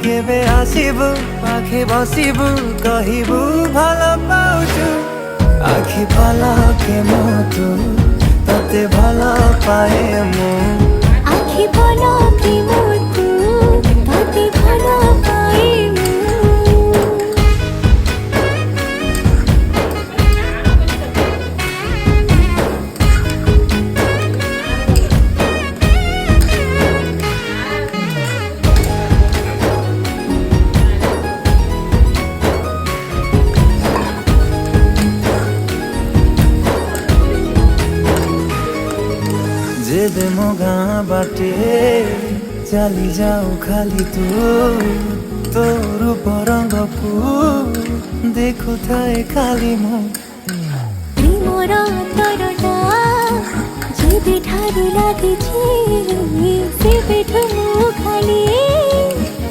কেবে আসিবু পাখি বসিবু কহিবু ভাল পাউছু আখি পলকে মতো ততে ভাল পায়ে মু আখি পলকে মতো ততে ভাল পায়ে মু जेबे मो गाँ बाटे चली जाऊ खाली तू तोर रंग देखु थाए खाली मो प्रेमर तरटा जेबे ठारू लागिछि सेबेठु मु खाली